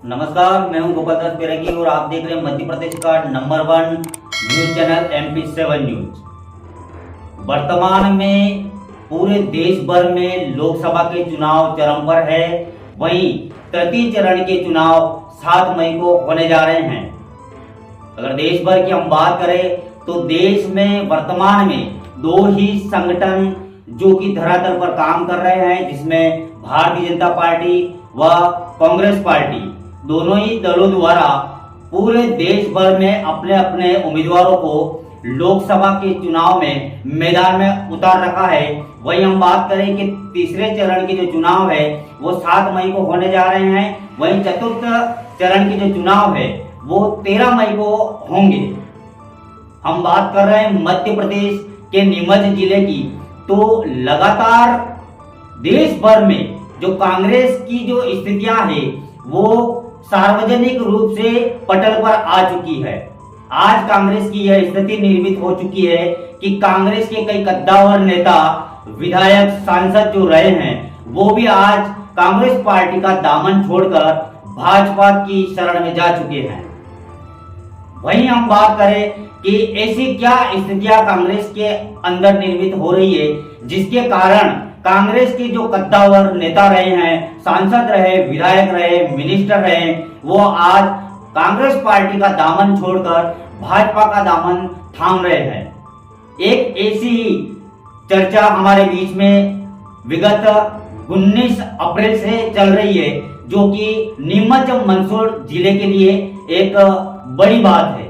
नमस्कार, मैं हूं गोपाल दास पेरगी और आप देख रहे हैं मध्य प्रदेश का number 1 news channel MP7 news. वर्तमान में पूरे देश भर में लोकसभा के चुनाव चरम पर है। वहीं तृतीय चरण के चुनाव 7 मई को होने जा रहे हैं। अगर देश भर की हम बात करें तो देश में वर्तमान में 2 ही संगठन जो कि धरातल पर काम कर रहे हैं, जिसमें भारतीय जनता पार्टी व कांग्रेस पार्टी, दोनों ही दलों द्वारा पूरे देश भर में अपने अपने उम्मीदवारों को लोकसभा के चुनाव में मैदान में उतार रखा है। वहीं हम बात करें कि तीसरे चरण के जो चुनाव है वो 7 मई को होने जा रहे हैं। वहीं चतुर्थ चरण के जो चुनाव है वो 13 मई को होंगे। हम बात कर रहे हैं मध्य प्रदेश के नीमच जिले की, तो लगातार देश भर में जो कांग्रेस की जो स्थितियां है वो सार्वजनिक रूप से पटल पर आ चुकी है। आज कांग्रेस की यह स्थिति निर्मित हो चुकी है कि कांग्रेस के कई कद्दावर नेता, विधायक, सांसद जो रहे हैं वो भी आज कांग्रेस पार्टी का दामन छोड़कर भाजपा की शरण में जा चुके हैं। वहीं हम बात करें कि ऐसी क्या स्थितियां कांग्रेस के अंदर निर्मित हो रही है जिसके कारण कांग्रेस के जो कद्दावर नेता रहे हैं, सांसद रहे, विधायक रहे, मिनिस्टर रहे, वो आज कांग्रेस पार्टी का दामन छोड़कर भाजपा का दामन थाम रहे हैं। एक ऐसी ही चर्चा हमारे बीच में विगत 19 अप्रैल से चल रही है, जो कि नीमच मंदसौर जिले के लिए एक बड़ी बात है।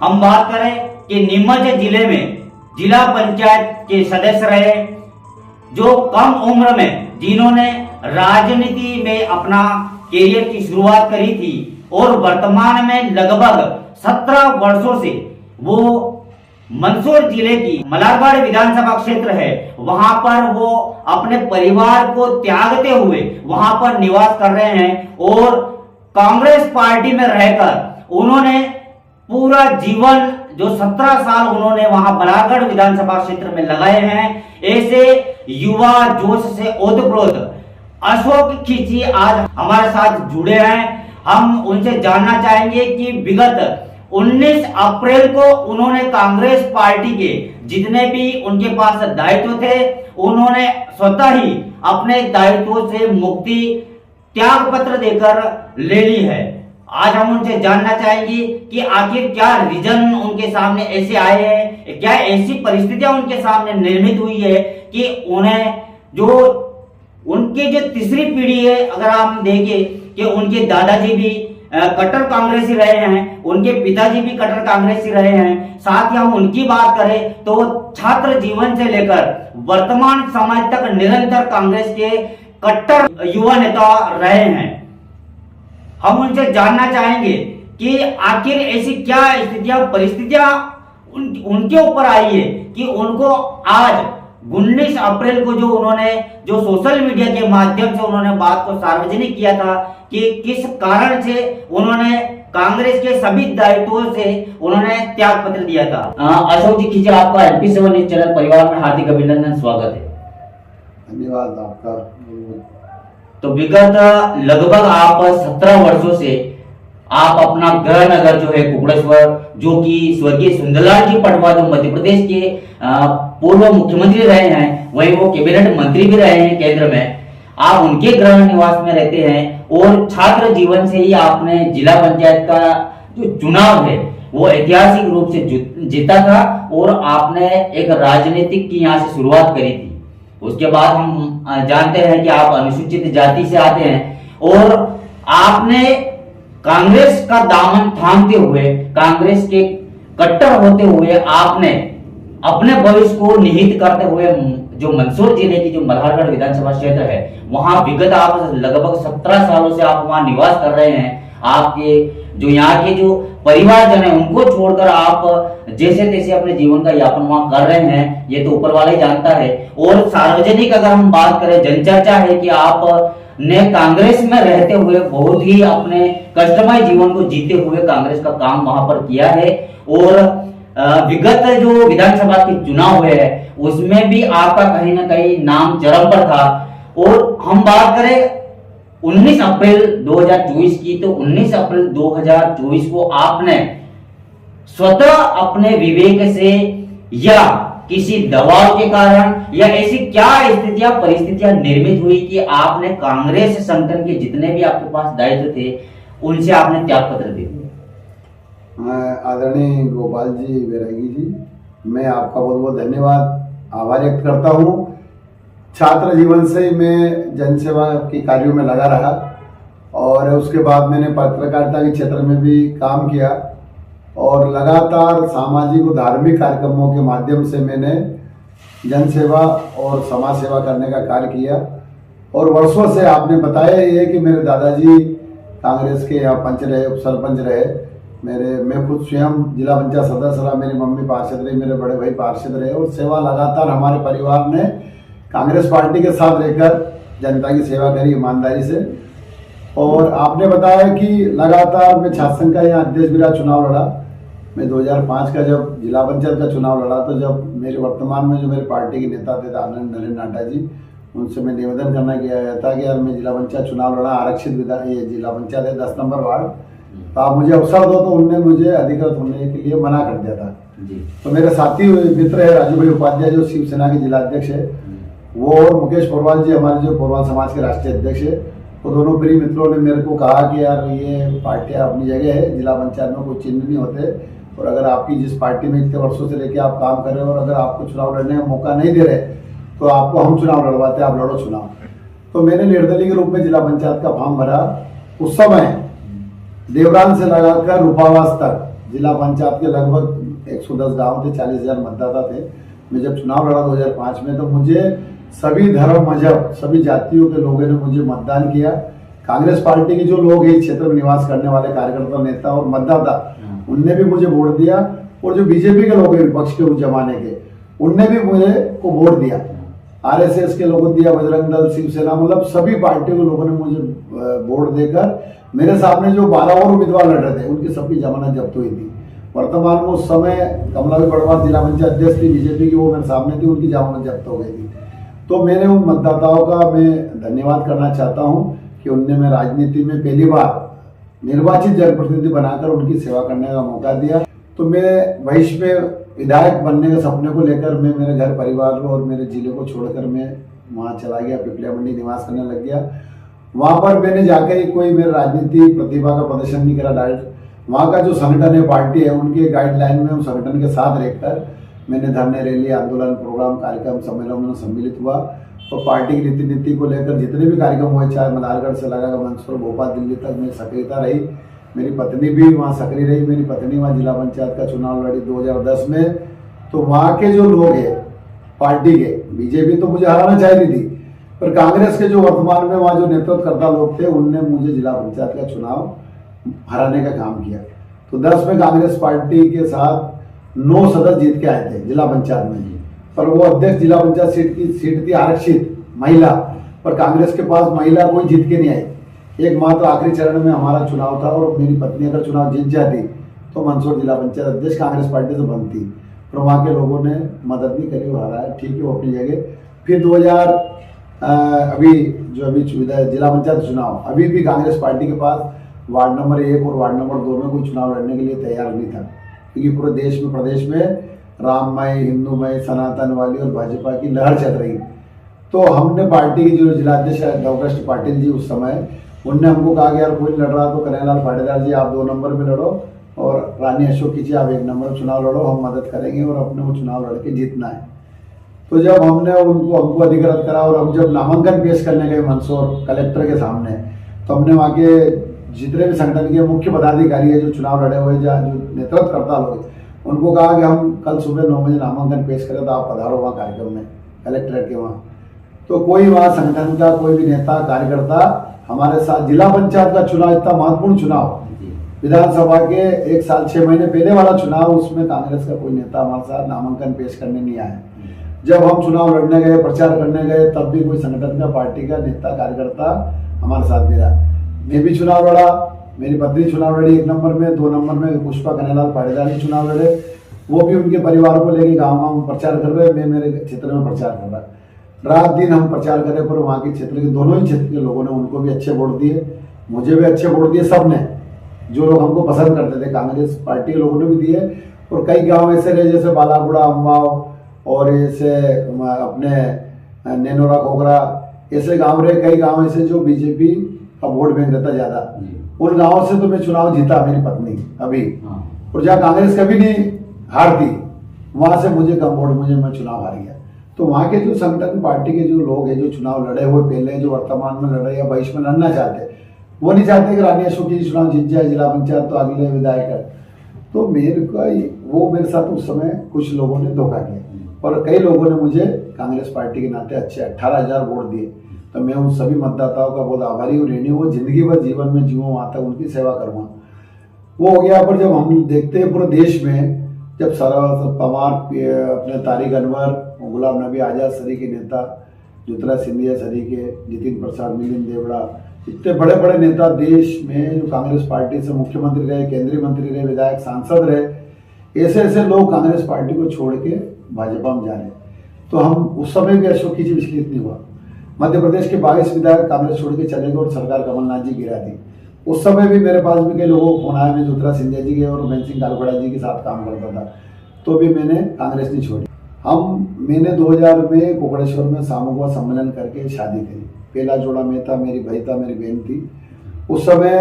हम बात करें कि नीमच जिले में जिला पंचायत के सदस्य रहे, जो कम उम्र में जिन्होंने राजनीति में अपना करियर की शुरुआत करी थी और वर्तमान में लगभग 17 वर्षों से वो मंदसौर जिले की मलारगढ़ विधानसभा क्षेत्र है, वहां पर वो अपने परिवार को त्यागते हुए वहां पर निवास कर रहे हैं और कांग्रेस पार्टी में रहकर उन्होंने पूरा जीवन जो 17 साल उन्होंने वहां मलारगढ़ विधानसभा क्षेत्र में लगाए हैं। ऐसे युवा जोश से ओतप्रोत अशोक खींची आज हमारे साथ जुड़े हैं। हम उनसे जानना चाहेंगे कि विगत 19 अप्रैल को उन्होंने कांग्रेस पार्टी के जितने भी उनके पास दायित्व थे, उन्होंने स्वतः ही अपने दायित्वों से मुक्ति त्याग पत्र देकर ले ली है। आज हम उनसे जानना चाहेंगे कि आखिर क्या रीजन उनके सामने ऐसे आए हैं, क्या ऐसी परिस्थितियां उनके सामने निर्मित हुई है कि उन्हें जो उनकी जो तीसरी पीढ़ी है, अगर हम देखें कि उनके दादाजी भी कट्टर कांग्रेसी रहे हैं, उनके पिताजी भी कट्टर कांग्रेसी रहे हैं। साथ ही हम उनकी बात करें तो छात्र जीवन से लेकर वर्तमान समय तक निरंतर कांग्रेस के कट्टर युवा नेता रहे हैं। हम उनसे जानना चाहेंगे कि आखिर ऐसी क्या स्थितियां, परिस्थितियां उनके ऊपर आई है कि उनको आज 19 अप्रैल को जो सोशल मीडिया के माध्यम से उन्होंने बात को सार्वजनिक किया था कि किस कारण से उन्होंने कांग्रेस के सभी दायित्वों से उन्होंने त्याग पत्र दिया था। अशोक जी खींचे, आपका MP7 न्यूज चैनल परिवार में हार्दिक अभिनंदन, स्वागत है। धन्यवाद आपका। तो विगत लगभग आप 17 वर्षों से आप अपना गृह नगर जो है कुकड़ेश्वर, जो कि स्वर्गीय सुंदरलाल जी पटवा जो मध्य प्रदेश के पूर्व मुख्यमंत्री रहे हैं, वहीं वो कैबिनेट मंत्री भी रहे हैं केंद्र में, आप उनके गृह निवास में रहते हैं और छात्र जीवन से ही आपने जिला पंचायत का जो चुनाव है वो ऐतिहासिक रूप से जीता था और आपने एक राजनीतिक की यहाँ से शुरुआत करी थी। उसके बाद हम जानते हैं कि आप अनुसूचित जाति से आते हैं और आपने कांग्रेस का दामन थामते हुए, कांग्रेस के कट्टर होते हुए आपने अपने भविष्य को निहित करते हुए जो मंदसौर जिले की जो मल्हारगढ़ विधानसभा क्षेत्र है वहां विगत आप लगभग 17 सालों से आप वहां निवास कर रहे हैं। आपके जो यहाँ के जो परिवारजन है उनको छोड़कर आप जैसे तैसे अपने जीवन का यापन वहां कर रहे हैं, ये तो ऊपर वाला ही जानता है। और सार्वजनिक अगर हम बात करें, जनचर्चा है कि आप ने कांग्रेस में रहते हुए बहुत ही अपने कष्टमय जीवन को जीते हुए कांग्रेस का काम वहां पर किया है और विगत जो विधानसभा के चुनाव हुए हैं उसमें भी आपका कहीं ना कहीं नाम चरम पर था। और हम बात करें 19 अप्रैल 2024 की, तो 19 अप्रैल 2024 को आपने स्वतः अपने विवेक से या किसी दबाव के कारण या ऐसी क्या स्थितियां परिस्थितियां निर्मित हुई कि आपने कांग्रेस संगठन के जितने भी आपके पास दायित्व थे उनसे आपने त्याग पत्र दे दिया? मैं आदरणीय गोपाल जी बैरागी जी, मैं आपका बहुत बहुत धन्यवाद आभार व्यक्त करता हूँ। छात्र जीवन से ही मैं जनसेवा के कार्यों में लगा रहा और उसके बाद मैंने पत्रकारिता के क्षेत्र में भी काम किया और लगातार सामाजिक और धार्मिक कार्यक्रमों के माध्यम से मैंने जनसेवा और समाज सेवा करने का कार्य किया। और वर्षों से आपने बताया ही है कि मेरे दादाजी कांग्रेस के यहाँ पंच रहे, उप सरपंच रहे, मैं खुद स्वयं जिला पंचायत सदस्य रहा, मेरी मम्मी पार्षद रही, मेरे बड़े भाई पार्षद रहे और सेवा लगातार हमारे परिवार ने कांग्रेस पार्टी के साथ रहकर जनता की सेवा करी ईमानदारी से। और आपने बताया कि लगातार मैं छात्र संघ का यहाँ अध्यक्ष भी रहा, चुनाव लड़ा। मैं 2005 का जब जिला पंचायत का चुनाव लड़ा तो जब मेरे वर्तमान में जो मेरे पार्टी के नेता थे आनंद नरेंद्र नाडा जी, उनसे मैं निवेदन करना किया था कि यार मैं जिला पंचायत चुनाव लड़ा, आरक्षित विधान ये जिला पंचायत है 10 नंबर वार्ड, तो आप मुझे अवसर दो, तो उनने मुझे अधिकृत होने के लिए मना कर दिया था जी। तो मेरे साथी मित्र है राजू भाई उपाध्याय जो शिवसेना के जिला अध्यक्ष है, वो और मुकेश पोरवाल जी हमारे जो पोरवाल समाज के राष्ट्रीय अध्यक्ष है, वो दोनों प्रिय मित्रों ने मेरे को कहा कि यार ये पार्टियां अपनी जगह है, जिला पंचायत में कोई चिन्ह नहीं होते और अगर आपकी जिस पार्टी में इतने वर्षों से लेके आप काम कर रहे हो और अगर आपको चुनाव लड़ने का मौका नहीं दे रहे तो आपको हम चुनाव लड़वाते, आप लड़ो चुनाव। तो मैंने निर्दलीय के रूप में जिला पंचायत का फॉर्म भरा। उस समय देवरान से लगाकर रूपावास तक जिला पंचायत के लगभग 110 गांव थे, 40,000 मतदाता थे। मैं जब चुनाव लड़ा 2005 में तो मुझे सभी धर्म मजहब सभी जातियों के लोगों ने मुझे मतदान किया। कांग्रेस पार्टी के जो लोग इस क्षेत्र में निवास करने वाले कार्यकर्ता, नेता और मतदाता, उनने भी मुझे वोट दिया और जो बीजेपी के लोग हैं विपक्ष के उस जमाने के, उनने भी मुझे को वोट दिया। आरएसएस के लोगों ने दिया, बजरंग दल, शिवसेना, मतलब सभी पार्टियों के लोगों ने मुझे वोट देकर मेरे सामने जो 12 और उम्मीदवार लड़ रहे थे उनकी सबकी जमानत जब्त हुई थी। वर्तमान में उस समय कमलावी बड़वार जिला पंचायत अध्यक्ष थी बीजेपी की, वो मेरे सामने थी, उनकी जमानत जब्त हो गई थी। तो मैंने उन मतदाताओं का मैं धन्यवाद करना चाहता हूँ कि उनने मैं राजनीति में पहली बार निर्वाचित जनप्रतिनिधि बनाकर उनकी सेवा करने का मौका दिया। तो मैं भविष्य में विधायक बनने के सपने को लेकर मैं मेरे घर परिवार को और मेरे जिले को छोड़कर मैं वहाँ चला गया, पिपलिया मंडी निवास करने लग गया। वहाँ पर मैंने जाकर ही कोई मेरे राजनीति प्रतिभा का प्रदर्शन नहीं करा। डायरेक्ट वहाँ का जो संगठन है, पार्टी है, उनके गाइडलाइन में उन संगठन के साथ रहकर मैंने धरने, रैली, आंदोलन, प्रोग्राम, कार्यक्रम, सम्मेलन में सम्मिलित हुआ। तो पार्टी की नीति को लेकर जितने भी कार्यक्रम हुए, चाहे मदारगढ़ से लगाकर मंदसौर, भोपाल, दिल्ली तक में सक्रियता रही। मेरी पत्नी भी वहाँ सक्रिय रही। मेरी पत्नी वहाँ जिला पंचायत का चुनाव लड़ी 2010 में। तो वहाँ के जो लोग हैं पार्टी के, बीजेपी तो मुझे हराना चाहती थी, पर कांग्रेस के जो वर्तमान में वहाँ जो नेतृत्वकर्ता लोग थे उनने मुझे जिला पंचायत का चुनाव हराने का काम किया। तो 10 में कांग्रेस पार्टी के साथ 9 सदस्य जीत के आए थे जिला पंचायत में, पर वो अध्यक्ष जिला पंचायत सीट थी आरक्षित महिला, पर कांग्रेस के पास महिला कोई जीत के नहीं आई। एकमात्र आखिरी चरण में हमारा चुनाव था और मेरी पत्नी अगर चुनाव जीत जाती तो मंदसौर जिला पंचायत अध्यक्ष कांग्रेस पार्टी से बनती, पर वहाँ के लोगों ने मदद नहीं करी, वो हराया। ठीक है, वो अपनी जगह। फिर 2000 अभी जिला पंचायत चुनाव, अभी भी कांग्रेस पार्टी के पास वार्ड नंबर 1 और वार्ड नंबर 2 में कोई चुनाव लड़ने के लिए तैयार नहीं था, क्योंकि पूरे देश में, प्रदेश में राममय, हिंदूमय, सनातन वाली और भाजपा की लहर चल रही। तो हमने पार्टी के जो जिलाध्यक्ष गौकृष्ण पाटिल जी उस समय, उनने हमको कहा कि यार कोई लड़ रहा तो कन्हैयालाल पाटीदार जी आप 2 नंबर में लड़ो और रानी अशोकी जी आप 1 नंबर में चुनाव लड़ो, हम मदद करेंगे और अपने वो चुनाव लड़के जीतना है। तो जब हमने हमको अधिकृत करा और हम जब नामांकन पेश करने गए मंदसौर कलेक्टर के सामने, तो हमने वहाँ के जितने भी संगठन के मुख्य पदाधिकारी है जो चुनाव लड़े हुए, जो नेतृत्व करता लोग, उनको कहा कि हम कल सुबह 9 बजे नामांकन पेश करें तो आप पधारो वहाँ कार्यक्रम में, कलेक्ट्रेट के वहाँ। तो कोई वहाँ संगठन का कोई भी नेता, कार्यकर्ता हमारे साथ, जिला पंचायत का चुनाव इतना महत्वपूर्ण चुनाव, विधानसभा के 1 साल 6 महीने पहले वाला चुनाव, उसमें कांग्रेस का कोई नेता हमारे साथ नामांकन पेश करने नहीं आया। जब हम चुनाव लड़ने गए, प्रचार करने गए, तब भी कोई संगठन का, पार्टी का नेता, कार्यकर्ता हमारे साथ नहीं रहा। मैं भी चुनाव लड़ा, मेरी पत्नी चुनाव लड़ी 1 नंबर में, 2 नंबर में पुष्पा कन्हैयालाल पाटीदार जी चुनाव लड़े। वो भी उनके परिवार को लेके गाँव-गाँव प्रचार कर रहे, मैं मेरे क्षेत्र में प्रचार कर रहा। रात दिन हम प्रचार करें, पर वहाँ के क्षेत्र के दोनों ही क्षेत्र के लोगों ने उनको भी अच्छे वोट दिए, मुझे भी अच्छे वोट दिए, सब ने। जो लोग हमको पसंद करते थे कांग्रेस पार्टी के लोगों ने भी दिए। और कई गांव ऐसे रहे जैसे बालागुड़ा, अम्बाव और ऐसे अपने नेनोरा, कोगरा, ऐसे गांव रहे, कई गांव ऐसे जो बीजेपी का वोट बैंक रहता ज़्यादा। उन गाँवों से तो मैं चुनाव जीता, मेरी पत्नी अभी। और जहाँ कांग्रेस कभी नहीं हारती, वहाँ से मुझे कम वोट, मैं चुनाव हार गया। तो वहाँ के जो संगठन पार्टी के जो लोग हैं, जो चुनाव लड़े हुए पहले, जो वर्तमान में लड़ रहे या भविष्य में लड़ना चाहते, वो नहीं चाहते कि रानी अशोक जी चुनाव जीत जाए जिला पंचायत तो अगले विधायक है। तो मेरे साथ उस समय कुछ लोगों ने धोखा किया और कई लोगों ने मुझे कांग्रेस पार्टी के नाते अच्छे 18,000 वोट दिए। तो मैं उन सभी मतदाताओं का बहुत आभारी हूँ, ऋणी हूँ। जिंदगी भर जीवन में जीऊँ वहाँ तक उनकी सेवा करूँगा। वो हो गया। पर जब हम देखते हैं पूरे देश में, जब शरद पवार, अपने तारिक अनवर, गुलाम नबी आज़ाद सरी के नेता, ज्योतिरादित्य सिंधिया सरी के, जितिन प्रसाद, मिलिंद देवड़ा, इतने बड़े बड़े नेता देश में जो कांग्रेस पार्टी से मुख्यमंत्री रहे, केंद्रीय मंत्री रहे, विधायक, सांसद रहे, ऐसे ऐसे लोग कांग्रेस पार्टी को छोड़ के भाजपा में जा रहे। तो हम उस समय भी अशोक जी विचलित नहीं हुआ। मध्य प्रदेश के 22 विधायक कांग्रेस छोड़ के चले गए और सरकार कमलनाथ जी गिरा दी। उस समय भी मेरे पास भी कई लोगों को फोन आया, मैं ज्योतिरादित्य सिंधिया जी के और महेंद्र सिंह कालखड़ा जी के साथ काम करता था, तो भी मैंने कांग्रेस नहीं छोड़ी। मैंने 2000 में कोकड़ेश्वर में सामूहिक सम्मेलन करके शादी करी। पहला जोड़ा मैं था, मेरी भाई था, मेरी बहन थी। उस समय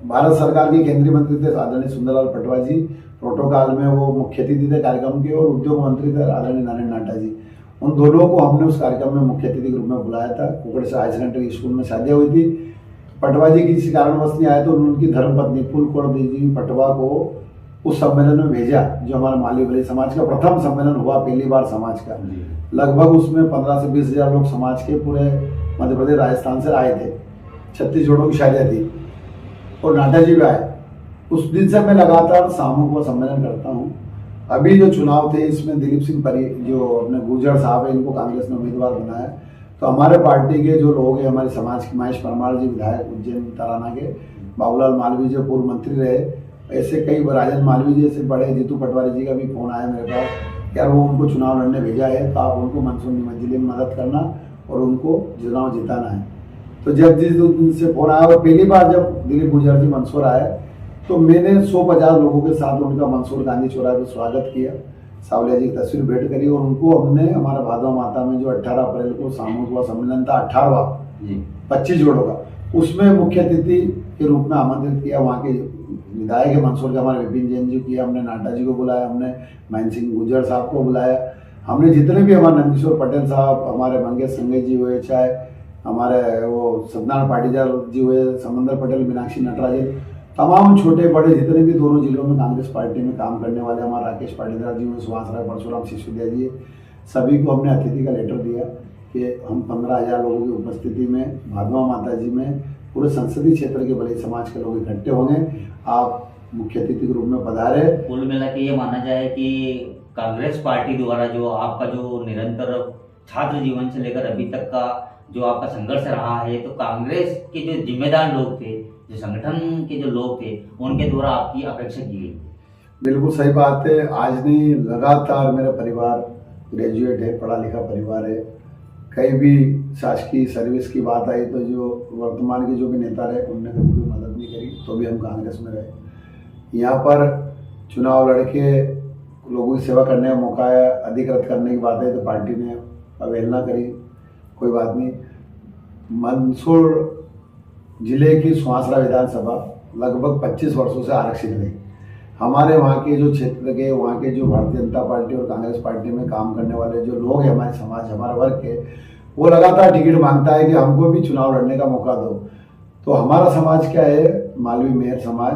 भारत सरकार के केंद्रीय मंत्री थे आदरणीय सुंदरलाल पटवा जी, प्रोटोकॉल में वो मुख्य अतिथि थे कार्यक्रम के, और उद्योग मंत्री थे आदरणीय नारायण नाटा जी। उन दोनों को हमने उस कार्यक्रम में मुख्य अतिथि के रूप में बुलाया था। कोकड़ेश्वर हायर सेकेंडरी स्कूल में शादियाँ हुई थी। पटवा जी किसी कारणवश नहीं आए तो उनकी धर्मपत्नी फूलकोड़ देवी पटवा को उस सम्मेलन में भेजा, जो हमारा मालवी बली समाज का प्रथम सम्मेलन हुआ, पहली बार समाज का। लगभग उसमें 15 से 20 हजार लोग समाज के पूरे मध्य प्रदेश, राजस्थान से आए थे। 36 जोड़ों की शादियाँ थी और नाटा जी भी आए। उस दिन से मैं लगातार सामूहिक सम्मेलन करता हूँ। अभी जो चुनाव थे इसमें दिलीप सिंह परी, जो अपने गुर्जर साहब है, इनको कांग्रेस ने उम्मीदवार बनाया। तो हमारे पार्टी के जो लोग हैं, हमारे समाज के महेश परमार जी विधायक उज्जैन तराना के, बाबूलाल मालवीय जो पूर्व मंत्री रहे, ऐसे कई, राजन मालवीय जी से बड़े, जीतू पटवारी जी का भी फोन आया मेरे पास, यार वो उनको चुनाव लड़ने भेजा है तो आप उनको मंसूर जिले में मदद करना और उनको चुनाव जिताना है। तो जब जिस दिन से फोन आया, और पहली बार जब दिलीप गुर्जर जी मंसूर आए तो मैंने 150 लोगों के साथ उनका मंसूर गांधी चौराहे पर स्वागत किया, सावलिया जी की तस्वीर भेंट करी, और उनको हमने हमारा भादवा माता में जो 18 अप्रैल को सामूहिक सम्मेलन था 18वां 25 जोड़ों का, उसमें मुख्य अतिथि के रूप में आमंत्रित किया। वहाँ के विधायक है मंसूर के हमारे विपिन जैन जी किया, हमने नाटा जी को बुलाया, हमने महेंद्र सिंह गुर्जर साहब को बुलाया, हमने जितने भी हमारे नंदकिशोर पटेल साहब, हमारे मंगेश संघई जी हुए, चाहे हमारे वो सत्यनारायण पाटीदार जी हुए, समंदर पटेल, मीनाक्षी नटराजन, तमाम छोटे बड़े जितने भी दोनों जिलों में कांग्रेस पार्टी में काम करने वाले, हमारे राकेश पाटीदार जी हुए, सुभाष राय, परशुराम सिसोदिया जी, सभी को हमने अतिथि का लेटर दिया कि हम 15,000 लोगों की उपस्थिति में भादवा माता जी में पूरे संसदीय क्षेत्र के बड़े समाज के लोग इकट्ठे होंगे, आप मुख्य अतिथि के रूप में पधारे। कुल मिला के ये माना जाए कि कांग्रेस पार्टी द्वारा जो आपका जो निरंतर छात्र जीवन से लेकर अभी तक का जो आपका संघर्ष रहा है, तो कांग्रेस के जो जिम्मेदार लोग थे, जो संगठन के जो लोग थे, उनके द्वारा आपकी अपेक्षा की गई। बिल्कुल सही बात है। आज नहीं, लगातार मेरा परिवार ग्रेजुएट है, पढ़ा लिखा परिवार है। कहीं भी शासकीय सर्विस की बात आई तो जो वर्तमान के जो भी नेता रहे उनने कभी कोई मदद नहीं करी, तो भी हम कांग्रेस में रहे। यहाँ पर चुनाव लड़के लोगों की सेवा करने का मौका है, अधिकृत करने की बात है तो पार्टी ने अवहेलना करी, कोई बात नहीं। मंदसौर जिले की सुहासरा विधानसभा लगभग 25 वर्षों से आरक्षित रही। हमारे वहाँ के जो क्षेत्र के, वहाँ के जो भारतीय जनता पार्टी और कांग्रेस पार्टी में काम करने वाले जो लोग हैं, हमारे समाज, हमारे वर्ग के, वो लगातार टिकट मांगता है कि हमको भी चुनाव लड़ने का मौका दो। तो हमारा समाज क्या है, मालवी मेहर समाज,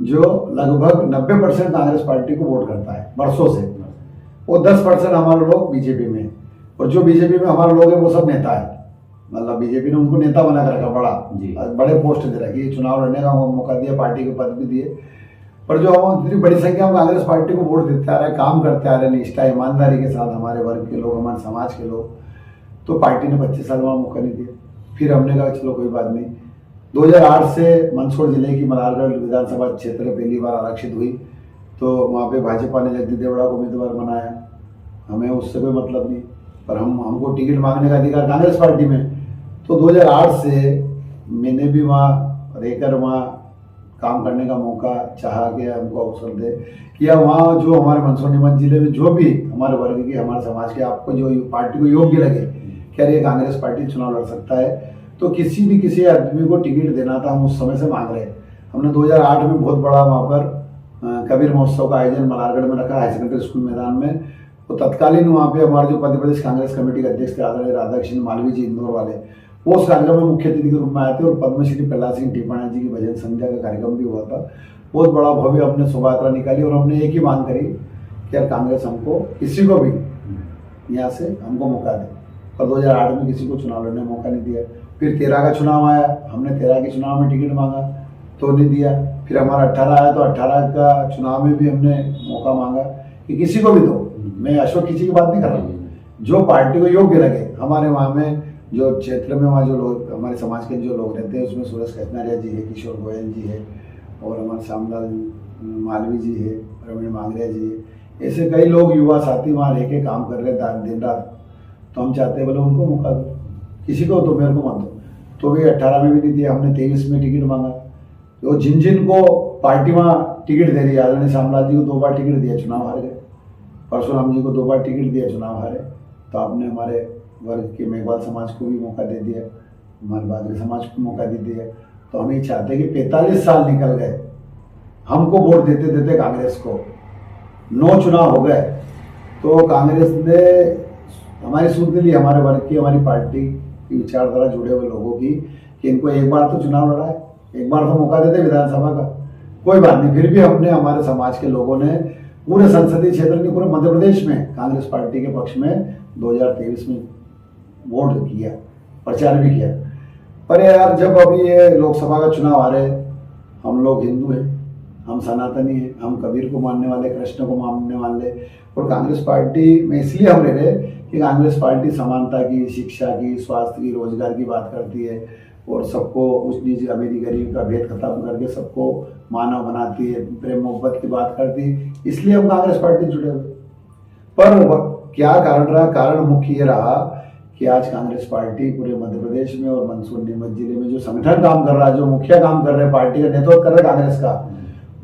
जो लगभग 90% कांग्रेस पार्टी को वोट करता है वर्षों से, वो 10% हमारे लोग बीजेपी में, और जो बीजेपी में हमारे लोग हैं वो सब नेता है। मतलब बीजेपी ने उनको नेता बना कर रखा, बड़े पोस्ट दे रखी, चुनाव लड़ने का मौका दिया, पार्टी के पद भी दिए। पर जो हम इतनी बड़ी संख्या में कांग्रेस पार्टी को वोट देते आ रहे, काम करते आ रहे, निष्ठा ईमानदारी के साथ, हमारे वर्ग के लोग, हमारे समाज के लोग, तो पार्टी ने 25 साल वहाँ मौका नहीं दिया। फिर हमने कहा चलो कोई बात नहीं। 2008 से मंदसौर जिले की मलारगढ़ विधानसभा क्षेत्र पहली बार आरक्षित हुई, तो वहाँ पे भाजपा ने जगदीश देवड़ा को उम्मीदवार बनाया, हमें उससे कोई मतलब नहीं। पर हमको टिकट मांगने का अधिकार कांग्रेस पार्टी में। तो 2008 से मैंने भी वहाँ रहकर वहाँ काम करने का मौका चाहा कि हमको अवसर दे, या वहाँ जो हमारे मंदसौर नीमच जिले में जो भी हमारे वर्ग के हमारे समाज के आपको जो पार्टी को योग्य लगे क्या ये कांग्रेस पार्टी चुनाव लड़ सकता है, तो किसी भी किसी आदमी को टिकट देना था, हम उस समय से मांग रहे। हमने 2008 में बहुत बड़ा वहाँ पर कबीर महोत्सव का आयोजन मलारगढ़ में रखा, हाई सेकेंडरी स्कूल मैदान में। तो तत्कालीन वहाँ पे हमारे जो मध्य प्रदेश कांग्रेस कमेटी के अध्यक्ष थे आदरणीय राधाकृष्ण मालवीय जी इंदौर वाले, वो उस कार्यक्रम में मुख्य अतिथि के रूप में आए थे, और पद्मश्री प्रहलाद सिंह टिपाणा जी की भजन संध्या का कार्यक्रम भी हुआ था। बहुत बड़ा भव्य हमने शोभा यात्रा निकाली, और हमने एक ही मांग करी कि यार कांग्रेस हमको किसी को भी यहाँ से हमको मौका दे। और 2008 में किसी को चुनाव लड़ने मौका नहीं दिया। फिर 13 का चुनाव आया, हमने 13 के चुनाव में टिकट मांगा तो नहीं दिया। फिर हमारा 18 आया तो 18 का चुनाव में भी हमने मौका मांगा कि किसी को भी दो। मैं अशोक किसी की बात नहीं कर रहा हूँ, जो पार्टी को योग्य लगे। हमारे वहाँ में जो क्षेत्र में वहाँ जो लोग हमारे समाज के जो लोग रहते हैं उसमें सुरेश खतनारिया जी है, किशोर गोयल जी है, और हमारे श्यामलाल मालवीय जी है, रवीण मांगरिया जी है। ऐसे कई लोग युवा साथी वहाँ रह के काम कर रहे हैं दिन रात। तो हम चाहते हैं बोले उनको मौका दो, किसी को तो मेरे को मत दो। तो भी 18 में भी नहीं दिया, हमने 23 में टिकट मांगा। तो जिन को पार्टी वहाँ टिकट दे रही है, आदरणीय श्यामलाल जी को 2 बार टिकट दिया, चुनाव हार गए। परशुराम जी को 2 बार टिकट दिया, चुनाव हारे। तो आपने हमारे वर्ग के मेघवाल समाज को भी मौका दे दिया, हमारे बादरी समाज को मौका दे दिया। तो हम ये चाहते हैं कि 45 साल निकल गए, हमको वोट देते देते कांग्रेस को 9 चुनाव हो गए, तो कांग्रेस ने हमारी सुनते ली, हमारे वर्ग की हमारी पार्टी की विचारधारा जुड़े हुए लोगों की, कि इनको एक बार तो चुनाव लड़ा है, एक बार तो मौका देते विधानसभा का। कोई बात नहीं, फिर भी हमने हमारे समाज के लोगों ने पूरे संसदीय क्षेत्र में, पूरे मध्य प्रदेश में कांग्रेस पार्टी के पक्ष में 2023 में वोट किया, प्रचार भी किया। पर यार जब अभी ये लोकसभा का चुनाव आ रहे, हम लोग हिंदू हैं, हम सनातनी हैं, हम कबीर को मानने वाले, कृष्ण को मानने वाले, और कांग्रेस पार्टी में इसलिए हम रह रहे कि कांग्रेस पार्टी समानता की, शिक्षा की, स्वास्थ्य की, रोजगार की बात करती है, और सबको उच्च नीच अमीरी गरीब का भेद खत्म करके सबको मानव बनाती है, प्रेम मोहब्बत की बात करती है। इसलिए हम कांग्रेस पार्टी जुड़े हुए। पर क्या कारण रहा? कारण मुख्य ये रहा कि आज कांग्रेस पार्टी पूरे मध्य प्रदेश में और मंदसौर नीमच जिले में जो संगठन काम कर रहा है, जो मुखिया काम कर रहे हैं, पार्टी का नेतृत्व कर रहे हैं कांग्रेस का,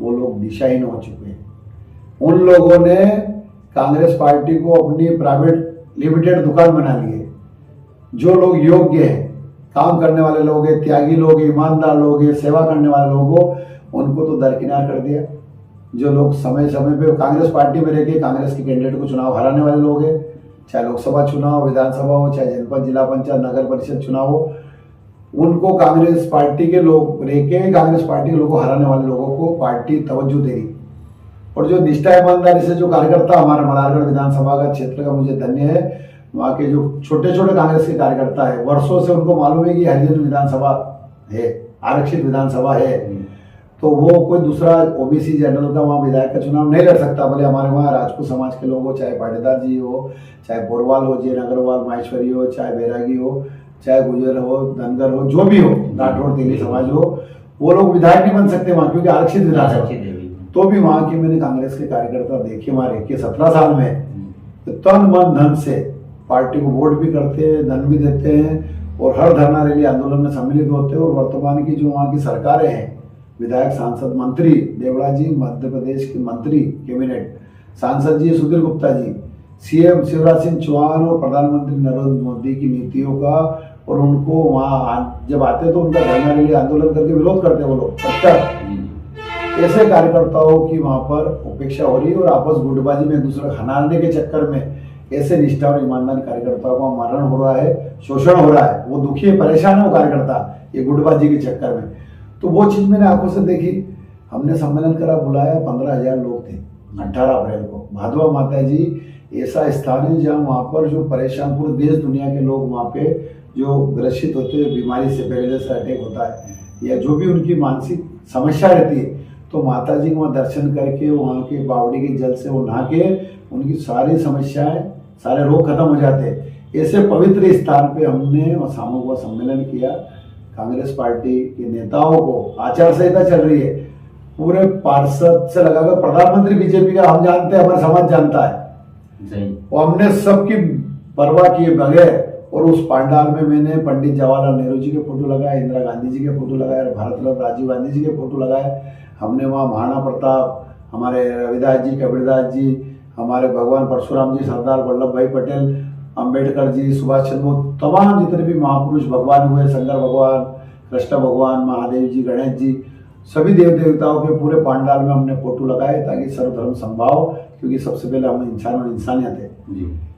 वो लोग दिशाहीन हो चुके हैं। उन लोगों ने कांग्रेस पार्टी को अपनी प्राइवेट लिमिटेड दुकान बना ली है। जो लोग योग्य हैं, काम करने वाले लोग हैं, त्यागी लोग हैं, ईमानदार लोग हैं, सेवा करने वाले लोग हो, उनको तो दरकिनार कर दिया। जो लोग समय समय पे कांग्रेस पार्टी में रह के कांग्रेस के कैंडिडेट को चुनाव हराने वाले लोग हैं, चाहे लोकसभा चुनाव, विधानसभा हो, चाहे जनपद, जिला पंचायत, नगर परिषद चुनाव हो, उनको कांग्रेस पार्टी के लोग रह के कांग्रेस पार्टी के लोगों को हराने वाले लोगों को पार्टी तवज्जो दे रही। और जो निष्ठा ईमानदारी से जो कार्यकर्ता हमारा मलारगढ़ विधानसभा का क्षेत्र का मुझे धन्य है, वहाँ के जो छोटे छोटे कांग्रेस के कार्यकर्ता है, वर्षों से उनको मालूम है कि हरिजन विधानसभा है, आरक्षित विधानसभा है, तो वो कोई दूसरा ओबीसी जनरल का वहाँ विधायक का चुनाव नहीं लड़ सकता। भले हमारे वहाँ राजपूत समाज के लोग हो, चाहे पाटीदार जी हो, चाहे पोरवाल हो, जैन अग्रवाल, माहेश्वरी हो, चाहे बैरागी हो, चाहे गुजर हो, धनगर हो, जो भी हो, राठौड़ तेली समाज हो, वो लोग विधायक नहीं बन सकते वहाँ, क्योंकि आरक्षित विधानसभा। तो भी वहाँ की मैंने कांग्रेस के कार्यकर्ता देखे, वहाँ रह के 17 साल में तन मन धन से पार्टी को वोट भी करते हैं, धन भी देते हैं, और हर धरना रैली आंदोलन में सम्मिलित होते हैं। और वर्तमान की जो वहाँ की सरकारें हैं, विधायक, सांसद, मंत्री, देवड़ा जी मध्य प्रदेश के मंत्री कैबिनेट, सांसद जी सुधीर गुप्ता जी, सीएम शिवराज सिंह चौहान और प्रधानमंत्री नरेंद्र मोदी की नीतियों का, और उनको वहाँ जब आते तो उनका धरना रैली आंदोलन करके विरोध करते वो लोग। ऐसे कार्यकर्ताओं की वहाँ पर उपेक्षा हो रही है, और आपस गुटबाजी में एक दूसरे को हनाने के चक्कर में ऐसे निष्ठा और ईमानदारी कार्यकर्ताओं का मरण हो रहा है, शोषण हो रहा है। वो दुखी है, परेशान है वो कार्यकर्ता ये गुटबाजी के चक्कर में। तो वो चीज मैंने आंखों से देखी। हमने सम्मेलन करा, बुलाया, 15,000 लोग थे 18 अप्रैल को। भादवा माता जी ऐसा स्थान है जहाँ वहाँ पर जो परेशान पूरे देश दुनिया के लोग वहाँ पे जो ग्रसित होते हैं बीमारी से, पैरालिसिस अटैक होता है, या जो भी उनकी मानसिक समस्या रहती है, तो माता जी को वहाँ दर्शन करके, वहाँ के बावड़ी के जल से वो नहा के उनकी सारी समस्याएं, सारे रोग खत्म हो जाते हैं। ऐसे पवित्र स्थान पे हमने सामूहिक सम्मेलन किया। कांग्रेस पार्टी के नेताओं को आचार संहिता चल रही है, पूरे पार्षद से लगाकर प्रधानमंत्री बीजेपी का हम जानते हैं, हमारा समाज जानता है। और हमने सबकी परवाह किए बगैर, और उस पंडाल में मैंने पंडित जवाहरलाल नेहरू जी के फोटो लगाए, इंदिरा गांधी जी के फोटो लगाए, भारत रत्न राजीव गांधी जी के फोटो लगाए। हमने वहाँ महाराणा प्रताप, हमारे रविदास जी, कबीरदास जी, हमारे भगवान परशुराम जी, सरदार वल्लभ भाई पटेल, अंबेडकर जी, सुभाष चंद्र बोस, तमाम जितने भी महापुरुष भगवान हुए, शंकर भगवान, कृष्ण भगवान, महादेव जी, गणेश जी, सभी देव देवताओं के पूरे पंडाल में हमने फोटो लगाए ताकि सर्वधर्म संभाव, क्योंकि सबसे पहले हम इंसान और इंसानियत है।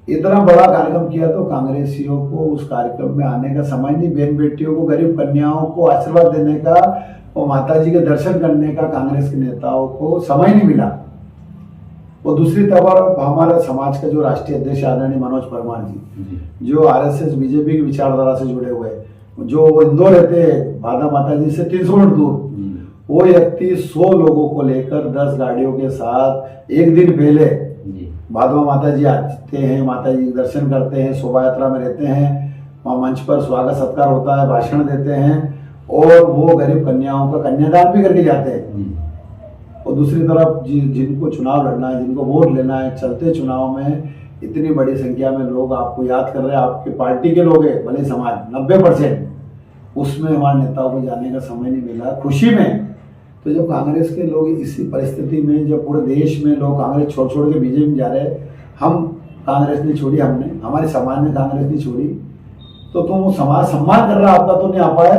इतना बड़ा कार्यक्रम किया तो कांग्रेसियों को उस कार्यक्रम में आने का समय नहीं, बहन बेटियों को, गरीब कन्याओं को आशीर्वाद देने का और माता जी के दर्शन करने का कांग्रेस के नेताओं को समय नहीं मिला। और दूसरी तरफ हमारे समाज का जो राष्ट्रीय अध्यक्ष आदरणीय मनोज परमार जी, जो आरएसएस बीजेपी की विचारधारा से जुड़े हुए, जो इंदौर रहते हैं, भादा माता जी से 300 मीटर दूर, वो व्यक्ति 100 लोगों को लेकर 10 गाड़ियों के साथ एक दिन पहले भादवा माता जी आते हैं, माता जी दर्शन करते हैं, शोभा यात्रा में रहते हैं, वहाँ मंच पर स्वागत सत्कार होता है, भाषण देते हैं और वो गरीब कन्याओं का कन्यादान भी करके जाते हैं। और दूसरी तरफ जिनको चुनाव लड़ना है, जिनको वोट लेना है, चलते चुनाव में इतनी बड़ी संख्या में लोग आपको याद कर रहे हैं, आपके पार्टी के लोग हैं, भले समाज 90%, उसमें हमारे नेताओं को जाने का समय नहीं मिला खुशी में। तो जब कांग्रेस के लोग इसी परिस्थिति में, जब पूरे देश में लोग कांग्रेस छोड़ के बीजेपी में जा रहे हैं, हम कांग्रेस नहीं छोड़ी, हमने, हमारे समाज ने कांग्रेस नहीं छोड़ी, तो तुम समाज सम्मान कर रहा आपका तो नहीं आ पाए,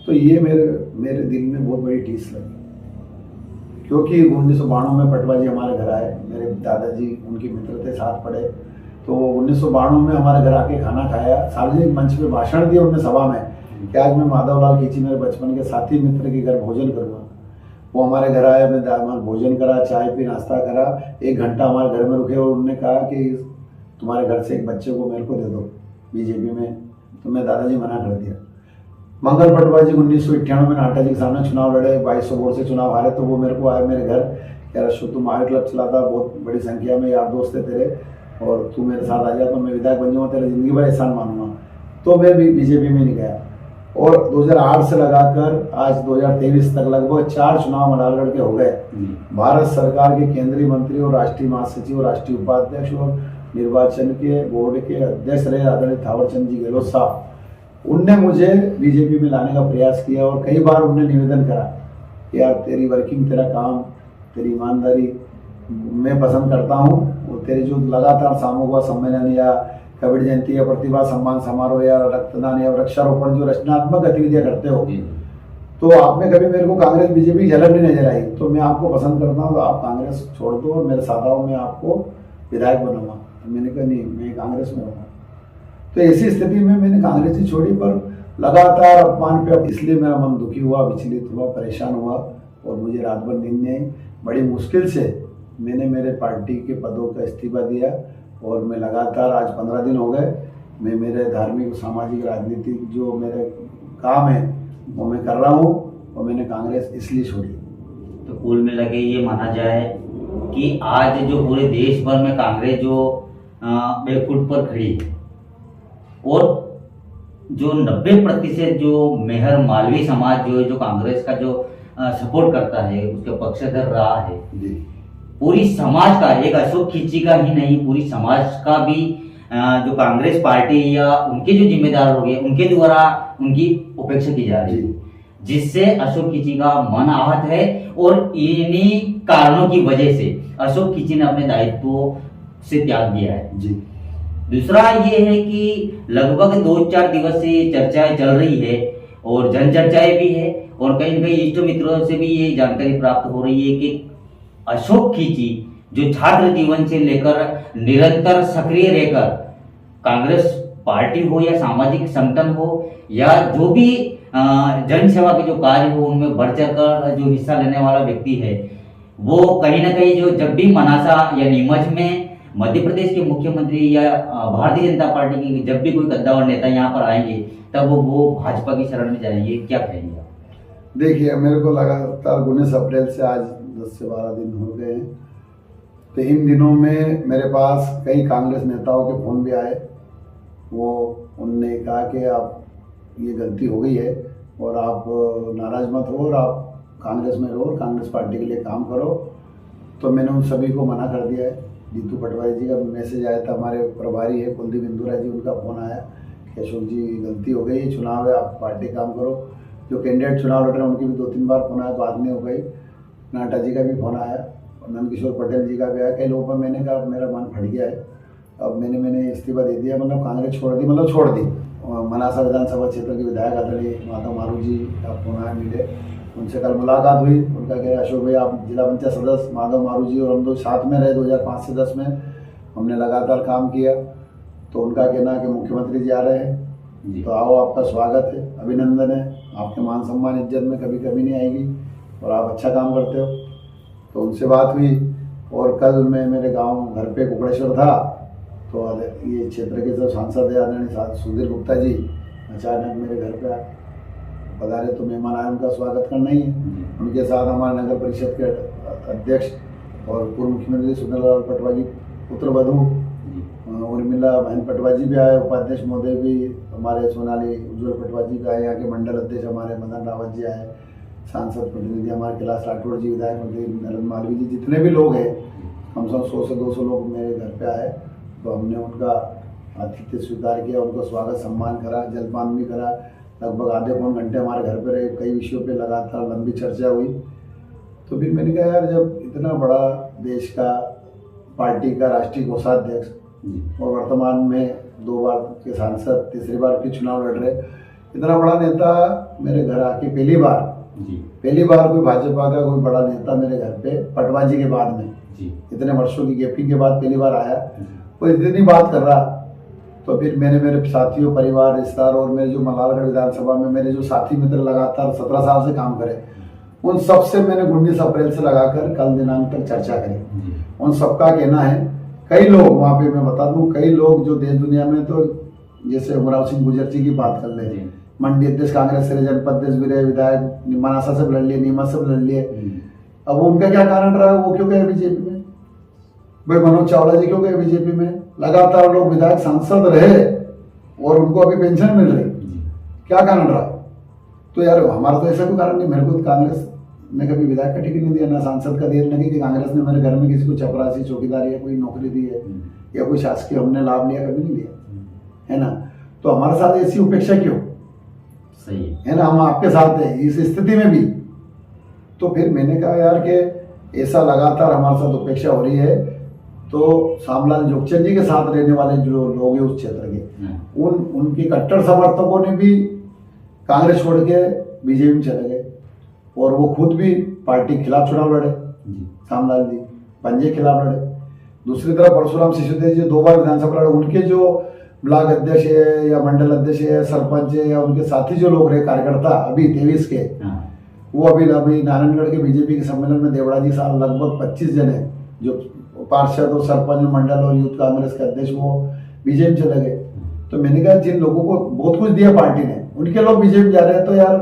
तो ये मेरे दिल में बहुत बड़ी ठेस लगी। क्योंकि 1992 में पटवा जी हमारे घर आए, मेरे दादाजी उनके मित्र थे, साथ पढ़े, तो 1992 में हमारे घर आके खाना खाया, सार्वजनिक मंच पे भाषण दिया उन्होंने सभा में कि आज मैं माधवलाल खींची मेरे बचपन के साथी मित्र के घर भोजन करूँगा। वो हमारे घर आए, मैं भोजन करा, चाय पी, नाश्ता करा, 1 घंटा हमारे घर में रुके और उन्होंने कहा कि तुम्हारे घर से एक बच्चे को मेरे को दे दो बीजेपी में, तो मैं दादाजी मना कर दिया। मंगल पटवा जी 1991 में नाटा जी के सामने चुनाव लड़े, 2200 वोट से चुनाव हारे, तो वो मेरे को आए मेरे घर, कह रहा तुम आर्ट क्लब चलाता, बहुत बड़ी संख्या में यार दोस्त है तेरे, और तू मेरे साथ आ जा तो मैं विधायक बन जाऊँगा, तेरा जिंदगी भर एहसान मानूंगा। तो मैं भी बीजेपी में नहीं गया और 2008 से लगाकर आज 2023 तक लगभग 4 चुनाव मलालगढ़ के हो गए। भारत सरकार के केंद्रीय मंत्री और राष्ट्रीय महासचिव और राष्ट्रीय उपाध्यक्ष और निर्वाचन के बोर्ड के अध्यक्ष रहे आदरणीय थावरचंद जी गहलोत साहब, उनने मुझे बीजेपी में लाने का प्रयास किया और कई बार उन्होंने निवेदन करा कि यार तेरी वर्किंग, तेरा काम, तेरी ईमानदारी मैं पसंद करता हूँ, और तेरे जो लगातार सामूहिक सम्मेलन या कबीर जयंती या प्रतिभा सम्मान समारोह या रक्तदान या वृक्षारोपण जो रचनात्मक गतिविधियां करते हो, तो आप में कभी मेरे को कांग्रेस बीजेपी की झलक नहीं नजर आई, तो मैं आपको पसंद करता हूँ, तो आप कांग्रेस छोड़ दो और मेरे साथ आओ, मैं आपको विधायक बनाऊंगा। मैंने कहा नहीं, मैं कांग्रेस में रहूँगा। तो ऐसी स्थिति में मैंने कांग्रेस ही छोड़ी, पर लगातार अपमान पे, इसलिए मेरा मन दुखी हुआ, विचलित हुआ, परेशान हुआ और मुझे रात भर नींद नहीं आई। बड़ी मुश्किल से मैंने मेरे पार्टी के पदों का इस्तीफा दिया और मैं लगातार आज 15 दिन हो गए, मैं मेरे धार्मिक, सामाजिक, राजनीतिक जो मेरे काम है वो मैं कर रहा हूँ, और मैंने कांग्रेस इसलिए छोड़ी। तो कुल मिला के ये माना जाए कि आज जो पूरे देश भर में कांग्रेस जो बैकफुट पर खड़ी है, और जो 90% जो मेहर मालवी समाज जो कांग्रेस का जो सपोर्ट करता है, उसके पक्षधर रहा है। पूरी समाज का, एक अशोक खींची का ही नहीं, पूरी समाज का भी जो कांग्रेस पार्टी या उनके जो जिम्मेदार हो गए, उनके द्वारा उनकी उपेक्षा की जा रही है, जिससे अशोक खींची का मन आहत है। और इन्हीं कारणों की वजह से अशोक खींची ने अपने दायित्व से त्याग दिया है जी। दूसरा ये है कि लगभग 2-4 दिवस से चर्चाएं चल रही है और जन चर्चाएं भी है, और कहीं न कहीं इष्ट मित्रों से भी ये जानकारी प्राप्त हो रही है कि अशोक खींची जो छात्र जीवन से लेकर निरंतर सक्रिय रहकर कांग्रेस पार्टी हो या सामाजिक संगठन हो या जो भी जन सेवा के जो कार्य हो, उनमें बढ़ चढ़कर जो हिस्सा लेने वाला व्यक्ति है, वो कहीं ना कहीं जो जब भी मनासा या नीमच में मध्य प्रदेश के मुख्यमंत्री या भारतीय जनता पार्टी की जब भी कोई कद्दावर नेता यहाँ पर आएंगे, तब वो भाजपा की शरण में जाएंगे, क्या कहेंगे? देखिए, मेरे को लगातार 19 अप्रैल से आज 10 से 12 दिन हो गए हैं, तो इन दिनों में मेरे पास कई कांग्रेस नेताओं के फोन भी आए। वो उनने कहा कि आप ये गलती हो गई है और आप नाराज मत हो और आप कांग्रेस में रहो और कांग्रेस पार्टी के लिए काम करो। तो मैंने उन सभी को मना कर दिया है जीतू पटवारी जी का मैसेज आया था, हमारे प्रभारी है कुलदीप इंदुरा जी, उनका फ़ोन आया कि अशोक जी गलती हो गई, चुनाव है, आप पार्टी काम करो। जो कैंडिडेट चुनाव लड़ रहे हैं उनकी भी 2-3 बार फ़ोन आया, बात नहीं हो गई। नाटा जी का भी फ़ोन आया और नंदकिशोर पटेल जी का भी आया। कई लोगों पर मैंने कहा मेरा मन फट गया है, अब मैंने इस्तीफा दे दिया, मतलब कांग्रेस छोड़ दी, मतलब छोड़ दी। मनासा विधानसभा क्षेत्र के विधायक आदरणीय माधव मारू जी का फोन आया, मिले, उनसे कल मुलाकात हुई। उनका कह रहे अशोक भाई आप जिला पंचायत सदस्य माधव मारू जी और हम लोग साथ में रहे 2005 से 10 में, हमने लगातार काम किया। तो उनका कहना है कि मुख्यमंत्री जी आ रहे हैं तो आओ, आपका स्वागत है, अभिनंदन है, आपके मान सम्मान इज्जत में कभी कमी नहीं आएगी और आप अच्छा काम करते हो। तो उनसे बात हुई। और कल मैं मेरे गांव घर पे कुकड़ेश्वर था, तो ये क्षेत्र के जो सांसद है आदरणीय सुधीर गुप्ता जी अचानक मेरे घर पे पधारे, तो मेहमान आए, उनका स्वागत करना ही है। उनके साथ हमारे नगर परिषद के अध्यक्ष और पूर्व मुख्यमंत्री सुंदरलाल पटवा जी पुत्र वधू उर्मिला बहन पटवा जी भी आए, उपाध्यक्ष महोदय भी हमारे सोनाली उज्ज्वल पटवा जी भी आए, यहाँ के मंडल अध्यक्ष हमारे मदन रावत जी आए, सांसद प्रतिनिधि हमारे कैलाश राठौड़ जी, विधायक मंत्री नरेंद्र मालवीय जी, जितने भी लोग हैं, कम से कम 100 से 200 लोग मेरे घर पे आए। तो हमने उनका आतिथ्य स्वीकार किया, उनको स्वागत सम्मान करा, जलपान भी करा, लगभग आधे पौन घंटे हमारे घर पे रहे, कई विषयों पे लगातार लंबी चर्चा हुई। तो फिर मैंने कहा यार, जब इतना बड़ा देश का पार्टी का राष्ट्रीय कोषाध्यक्ष और वर्तमान में 2 बार के सांसद, तीसरी बार के चुनाव लड़ रहे, इतना बड़ा नेता मेरे घर आके पहली बार कोई भाजपा का कोई बड़ा नेता मेरे घर पे पटवा जी के बाद में, इतने वर्षों की गैपिंग के बाद पहली बार आया, वो इतनी बात कर रहा। तो फिर मैंने मेरे साथियों, परिवार, रिश्तेदार और मेरे जो मलारगढ़ विधानसभा में मेरे जो साथी मित्र लगातार 17 साल से काम करे, उन सब से मैंने 19 अप्रैल से लगाकर कल दिनांक तक चर्चा करी। उन सबका कहना है, कई लोग वहाँ पे मैं बता दूं, कई लोग जो देश दुनिया में, तो जैसे उमराव सिंह गुजर जी की बात कर ले, मंडी अध्यक्ष कांग्रेस से, जनपद अध्यक्ष भी रहे, विधायक मनासा से लड़ लिए, नीमच से लड़ लिए। अब उनका क्या कारण रहा, वो क्यों गए बीजेपी में? भाई मनोज चावला जी क्यों गए बीजेपी में? लगातार लोग विधायक सांसद रहे और उनको अभी पेंशन मिल रही, क्या कारण रहा? तो यार हमारा तो ऐसा कोई कारण नहीं, मेरे को कांग्रेस ने कभी विधायक का टिकट नहीं दिया, ना सांसद का दिया, नहीं कि कांग्रेस ने मेरे घर में किसी को चपरासी, चौकीदारी या कोई नौकरी दी है या कोई शासकीय हमने लाभ लिया, कभी नहीं लिया, है ना। तो हमारे साथ ऐसी उपेक्षा क्यों? सही है ना, हम आपके साथ हैं इस स्थिति में भी। तो फिर मैंने कहा यार कि ऐसा लगातार हमारे साथ उपेक्षा हो रही है, तो शामलाल जोगचंद जी के साथ रहने वाले जो लोग हैं उस क्षेत्र के, उनके कट्टर समर्थकों ने भी कांग्रेस छोड़ के बीजेपी में चले गए और वो खुद भी पार्टी के खिलाफ चुनाव लड़े, शामलाल जी पंजे के खिलाफ लड़े। दूसरी तरफ परशुराम सिसोदिया जी 2 बार विधानसभा लड़े, उनके जो ब्लॉक अध्यक्ष है या मंडल अध्यक्ष है, सरपंच है या उनके साथी जो लोग रहे कार्यकर्ता अभी 23 के, वो अभी नारायणगढ़ के बीजेपी के सम्मेलन में देवड़ा जी साहब लगभग 25 जने जो पार्षद और सरपंच मंडल और यूथ कांग्रेस के अध्यक्ष वो बीजेपी चले गए। तो मैंने कहा जिन लोगों को बहुत कुछ दिया पार्टी ने, उनके लोग बीजेपी जा रहे हैं, तो यार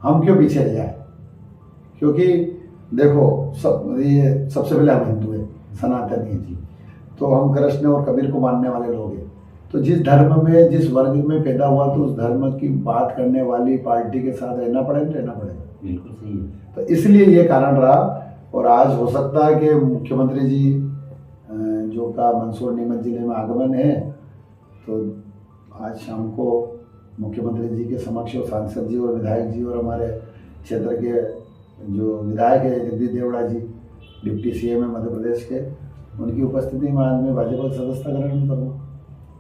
हम क्यों पीछे रह जाए? क्योंकि देखो ये सबसे पहले हम हिंदू है, सनातनी जी, तो हम कृष्ण और कबीर को मानने वाले लोग हैं। तो जिस धर्म में, जिस वर्ग में पैदा हुआ, तो उस धर्म की बात करने वाली पार्टी के साथ रहना पड़ेगा। बिल्कुल सही है। तो इसलिए ये कारण रहा। और आज हो सकता है कि मुख्यमंत्री जी जो का मंदसौर नीमच जिले में आगमन है, तो आज शाम को मुख्यमंत्री जी के समक्ष और सांसद जी और विधायक जी और हमारे क्षेत्र के जो विधायक है जगदीश देवड़ा जी, डिप्टी सीएम है मध्य प्रदेश के, उनकी उपस्थिति में आज मैं भाजपा का सदस्यता ग्रहण करूँगा।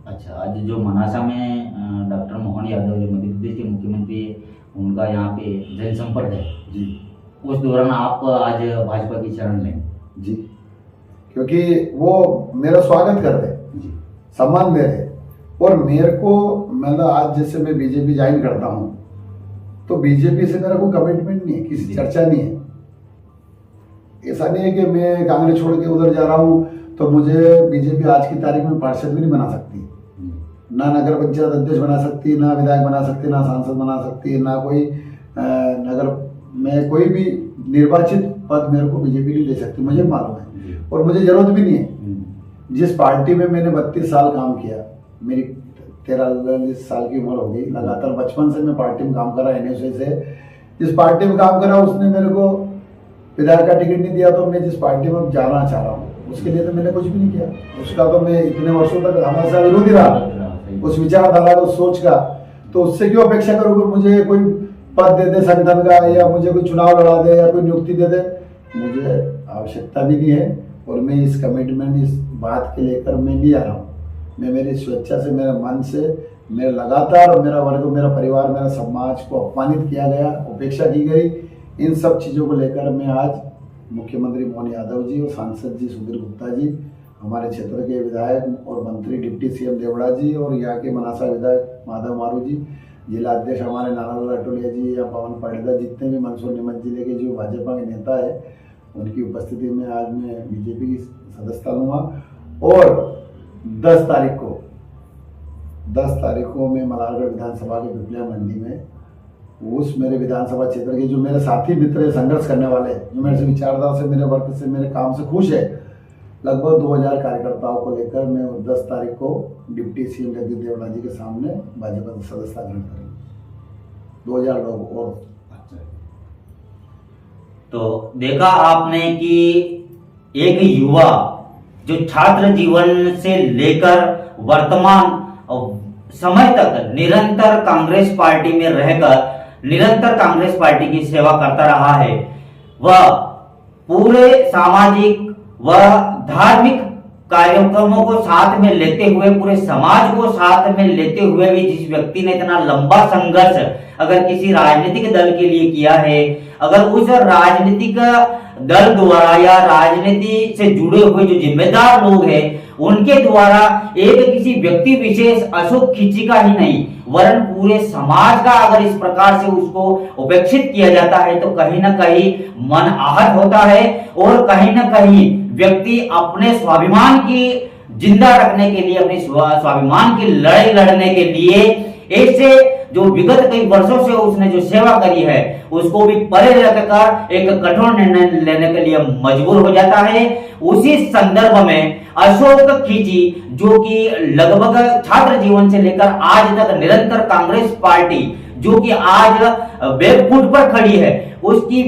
अच्छा, आज जो मनासा में डॉक्टर मोहन यादव जो मध्य प्रदेश के मुख्यमंत्री है, उनका यहाँ पे जनसंपर्क है जी, उस दौरान आप आज भाजपा की शरण लें जी, क्योंकि वो मेरा स्वागत कर रहे, सम्मान दे रहे। और मेरे को मतलब आज जैसे मैं बीजेपी ज्वाइन करता हूँ, तो बीजेपी से मेरा कोई कमिटमेंट नहीं है, किसी चर्चा नहीं है। ऐसा नहीं है कि मैं कांग्रेस छोड़ के उधर जा रहा हूँ तो मुझे बीजेपी आज की तारीख में पार्षद भी नहीं बना सकती, ना नगर पंचायत अध्यक्ष बना सकती, ना विधायक बना सकती, ना सांसद बना सकती, ना कोई नगर में कोई भी निर्वाचित पद मेरे को बीजेपी नहीं दे सकती, मुझे मालूम है और मुझे जरूरत भी नहीं है। जिस पार्टी में मैंने 32 साल काम किया, मेरी 43 साल की उम्र हो गई, लगातार बचपन से मैं पार्टी में काम करा, NSU से जिस पार्टी में काम करा उसने मेरे को विधायक का टिकट नहीं दिया, तो मैं जिस पार्टी में जाना चाह रहा हूँ उसके लिए तो मैंने कुछ भी नहीं किया। उसका तो मैं इतने वर्षों तक हमेशा विरोधी रहा उस विचारधारा उस सोच का। तो उससे क्यों अपेक्षा करूँ कि मुझे कोई पद दे दे संगठन का, या मुझे कोई चुनाव लड़ा दे, या कोई नियुक्ति दे दे। मुझे आवश्यकता भी नहीं है, और मैं इस कमिटमेंट, इस बात के लेकर मैं नहीं आ रहा हूँ। मैं मेरी स्वेच्छा से, मेरे मन से, मेरा लगातार मेरा वर्ग, मेरा परिवार, मेरा समाज को अपमानित किया गया, उपेक्षा की गई, इन सब चीज़ों को लेकर मैं आज मुख्यमंत्री मोहन यादव जी और सांसद जी सुधीर गुप्ता जी, हमारे क्षेत्र के विधायक और मंत्री डिप्टी सीएम देवड़ा जी, और यहाँ के मनासा विधायक माधव मारू जी, जिला अध्यक्ष हमारे नानालाल अटोलिया जी या पवन पाटीदार, जितने भी मंदसौर नीमच जिले के जो भाजपा के नेता है, उनकी उपस्थिति में आज मैं बीजेपी की सदस्यता लूँगा। और 10 तारीख को मैं मलारगढ़ विधानसभा के पिपलिया मंडी में उस मेरे विधानसभा क्षेत्र के जो मेरे साथी मित्र संघर्ष करने वाले, जो मेरे से विचारधारा से, मेरे वर्क से, मेरे काम से खुश है, लगभग 2000 कार्यकर्ताओं को लेकर मैं 10 तारीख को डिप्टी सीएम जगदीप देवड़ा जी के सामने भाजपा की सदस्यता ग्रहण करेंगे। 2000 लोग। और तो देखा आपने कि एक युवा जो छात्र जीवन से लेकर वर्तमान समय तक निरंतर कांग्रेस पार्टी में रहकर निरंतर कांग्रेस पार्टी की सेवा करता रहा है, वह पूरे सामाजिक व धार्मिक कार्यक्रमों को साथ में लेते हुए, पूरे समाज को साथ में लेते हुए भी जिस व्यक्ति ने इतना लंबा संघर्ष अगर किसी राजनीतिक दल के लिए किया है, अगर उस राजनीतिक दल द्वारा या राजनीति से जुड़े हुए जो जिम्मेदार लोग हैं उनके द्वारा एक किसी व्यक्ति विशेष अशोक खींची का ही नहीं वरन पूरे समाज का अगर इस प्रकार से उसको उपेक्षित किया जाता है तो कहीं ना कहीं मन आहत होता है, और कहीं ना कहीं व्यक्ति अपने स्वाभिमान की जिंदा रखने के लिए, अपने स्वाभिमान की लड़ाई लड़ने के लिए ऐसे जो विगत कई वर्षों से उसने जो सेवा करी है उसको भी परे रखकर एक कठोर निर्णय लेने के लिए मजबूर हो जाता है। उसी संदर्भ में अशोक खींची, जो कि लगभग छात्र जीवन से लेकर आज तक निरंतर कांग्रेस पार्टी जो कि आज बैकफुट पर खड़ी है, उसकी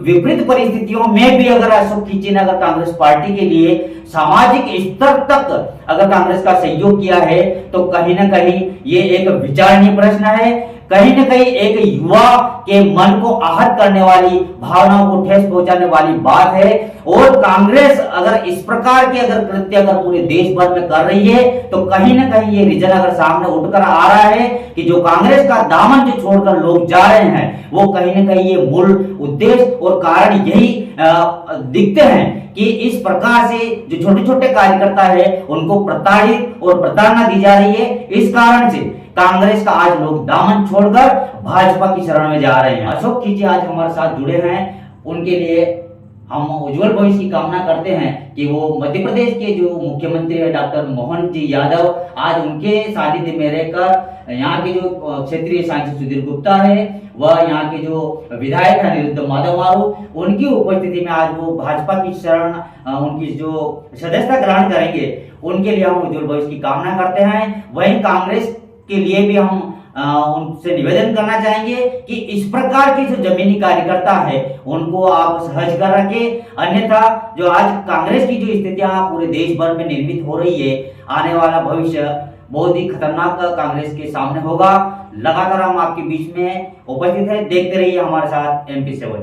विपरीत परिस्थितियों में भी अगर अशोक खींची ने अगर कांग्रेस पार्टी के लिए सामाजिक स्तर तक अगर कांग्रेस का सहयोग किया है तो कहीं ना कहीं ये एक विचारणीय प्रश्न है, कहीं ना कहीं एक युवा के मन को आहत करने वाली, भावनाओं को ठेस पहुंचाने वाली बात है। और कांग्रेस अगर इस प्रकार के अगर कृत्य अगर पूरे देश भर में कर रही है तो कहीं ना कहीं ये रीजन अगर सामने उठकर आ रहा है कि जो कांग्रेस का दामन जो छोड़कर लोग जा रहे हैं वो कहीं ना कहीं ये मूल उद्देश्य और कारण यही दिखते हैं कि इस प्रकार से जो छोटे छोटे कार्यकर्ता है उनको प्रताड़ित और प्रताड़ना दी जा रही है। इस कारण से कांग्रेस का आज लोग दामन छोड़कर भाजपा की शरण में जा रहे हैं। अशोक खींची आज हमारे साथ जुड़े हैं, उनके लिए हम उज्जवल भविष्य की कामना करते हैं कि वो मध्य प्रदेश के जो मुख्यमंत्री है डॉक्टर मोहन जी यादव, आज उनके सानिध्य में रहकर यहाँ के जो क्षेत्रीय सांसद सुधीर गुप्ता है वह यहाँ के जो विधायक है अनिरुद्ध माधव मारू, उनकी उपस्थिति में आज वो भाजपा की शरण उनकी जो सदस्यता ग्रहण करेंगे, उनके लिए हम उज्जवल भविष्य की कामना करते हैं। वहीं कांग्रेस के लिए भी हम उनसे निवेदन करना चाहेंगे कि इस प्रकार के जो जमीनी कार्यकर्ता है उनको आप सहज कर रखें, अन्यथा जो आज कांग्रेस की जो स्थितियां पूरे देश भर में निर्मित हो रही है, आने वाला भविष्य बहुत ही खतरनाक कांग्रेस के सामने होगा। लगातार हम आपके बीच में उपस्थित है, देखते रहिए हमारे साथ MP7।